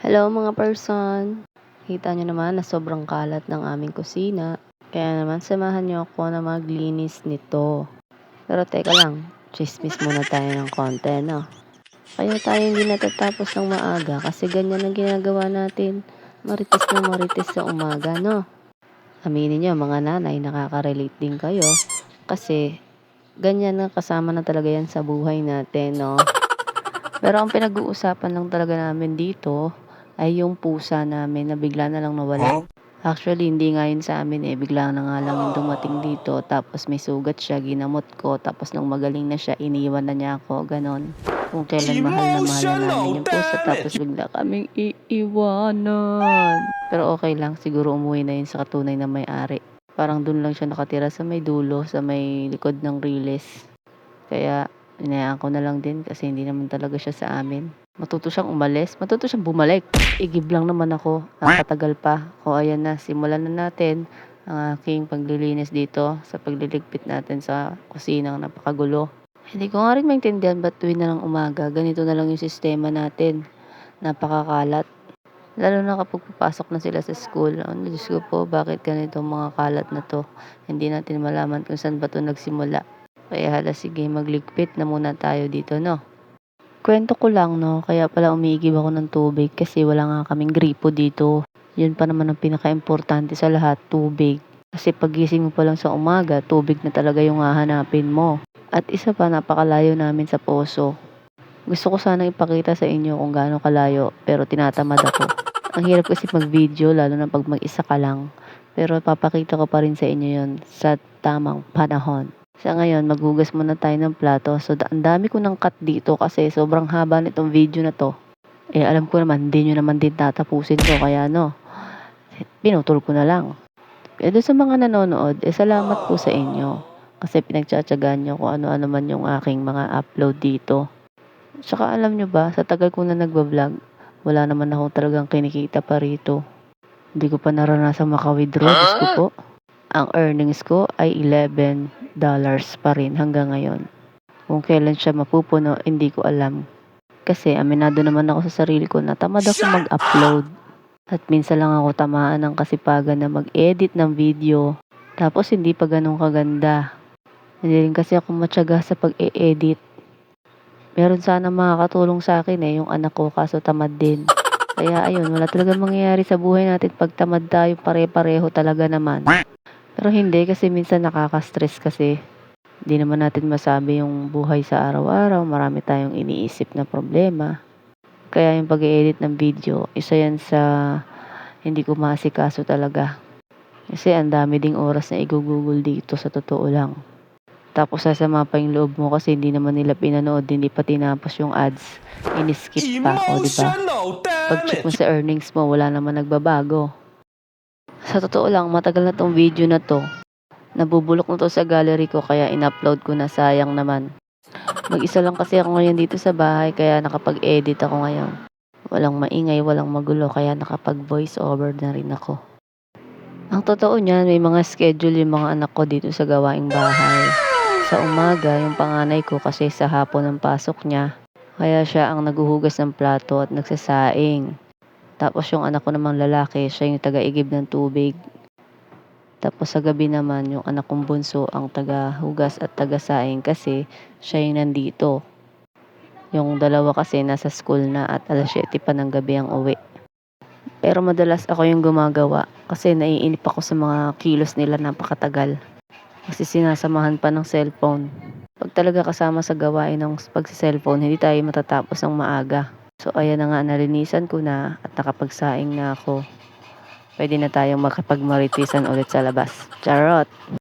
Hello mga person! Kita nyo naman na sobrang kalat ng aming kusina. Kaya naman samahan nyo ako na maglinis nito. Pero teka lang, chismis muna tayo ng konti, no? Kaya tayo hindi natatapos ng maaga kasi ganyan ang ginagawa natin. Marites na marites sa umaga, no? Aminin nyo mga nanay, nakaka-relate din kayo. Kasi ganyan na kasama na talaga yan sa buhay natin, no? Pero ang pinag-uusapan lang talaga namin dito ay yung pusa namin na bigla na lang nawala. Actually, hindi nga yun sa amin bigla na nga lang yung dumating dito, tapos may sugat siya, ginamot ko, tapos nung magaling na siya, iniwan na niya ako, ganon. Kung kailan mahal na namin yung pusa, tapos bigla kaming iiwanan. Pero okay lang, siguro umuwi na yun sa katunay na may-ari. Parang dun lang siya nakatira sa may dulo, sa may likod ng riles. Kaya inayaan ko na lang din kasi hindi naman talaga siya sa amin. Matuto siyang umalis, matuto siyang bumalik. Igib lang naman ako, nakatagal pa. O ayan na, simulan na natin ang aking paglilinis dito sa pagliligpit natin sa kusinang napakagulo. Hindi ko nga rin maintindihan ba't tuwing na lang umaga, ganito na lang yung sistema natin. Napakakalat. Lalo na kapag papasok na sila sa school. Diyos ko po, bakit ganito mga kalat na to? Hindi natin malaman kung saan ba to nagsimula. Kaya hala, sige, magligpit na muna tayo dito, no? Kwento ko lang, no? Kaya pala umiigib ako ng tubig kasi wala nga kaming gripo dito. Yun pa naman ang pinaka-importante sa lahat, tubig. Kasi pagising mo pa lang sa umaga, tubig na talaga yung hahanapin mo. At isa pa, napakalayo namin sa poso. Gusto ko sanang ipakita sa inyo kung gaano kalayo, pero tinatamad ako. Ang hirap kasi mag-video, lalo na pag mag-isa ka lang. Pero papakita ko pa rin sa inyo yun sa tamang panahon. Sa ngayon, maghugas muna tayo ng plato. So, ang dami ko ng cut dito kasi sobrang haba nitong video na to. Alam ko naman, hindi nyo naman din tatapusin to. Kaya pinutol ko na lang. Doon sa mga nanonood, salamat po sa inyo. Kasi pinagtsatsagaan nyo kung ano-ano man yung aking mga upload dito. Tsaka alam nyo ba, sa tagal ko na nagbablog, wala naman akong talagang kinikita pa rito. Hindi ko pa naranasan maka-withdraw, Diyos ko po. Ang earnings ko ay $11 pa rin hanggang ngayon. Kung kailan siya mapupuno, hindi ko alam. Kasi aminado naman ako sa sarili ko na tamad ako mag-upload. At minsan lang ako tamaan ng kasipagan na mag-edit ng video. Tapos hindi pa ganun kaganda. Hindi rin kasi ako matyaga sa pag-e-edit. Meron sana makakatulong sa akin yung anak ko, kaso tamad din. Kaya ayun, wala talaga mangyayari sa buhay natin pag tamad tayo, pare-pareho talaga naman. Pero hindi kasi minsan nakaka-stress kasi hindi naman natin masabi yung buhay sa araw-araw. Marami tayong iniisip na problema. Kaya yung pag-edit ng video, isa yan sa hindi ko maasikaso talaga. Kasi ang dami ding oras na i-google dito sa totoo lang. Tapos sasama pa yung loob mo kasi hindi naman nila pinanood, hindi pa tinapos yung ads. Ini-skip pa, o diba? Pag-check mo sa earnings mo, wala naman nagbabago. Sa totoo lang, matagal na tong video na to. Nabubulok na to sa gallery ko kaya in-upload ko na, sayang naman. Mag-isa lang kasi ako ngayon dito sa bahay kaya nakapag-edit ako ngayon. Walang maingay, walang magulo kaya nakapag-voice over na rin ako. Ang totoo niyan, may mga schedule yung mga anak ko dito sa gawaing bahay. Sa umaga, yung panganay ko kasi sa hapon ang pasok niya. Kaya siya ang naguhugas ng plato at nagsasaing. Tapos yung anak ko namang lalaki, siya yung taga-igib ng tubig. Tapos sa gabi naman, yung anak kong bunso ang taga-hugas at taga-saing kasi siya yung nandito. Yung dalawa kasi nasa school na at 7:00 pa ng gabi ang uwi. Pero madalas ako yung gumagawa kasi naiinip ako sa mga kilos nila, napakatagal. Kasi sinasamahan pa ng cellphone. Pag talaga kasama sa gawain ng pagsi-cellphone, hindi tayo matatapos ng maaga. So ayan na nga, nalinisan ko na at nakapagsaing na ako. Pwede na tayong makapagmaritisan ulit sa labas. Charot!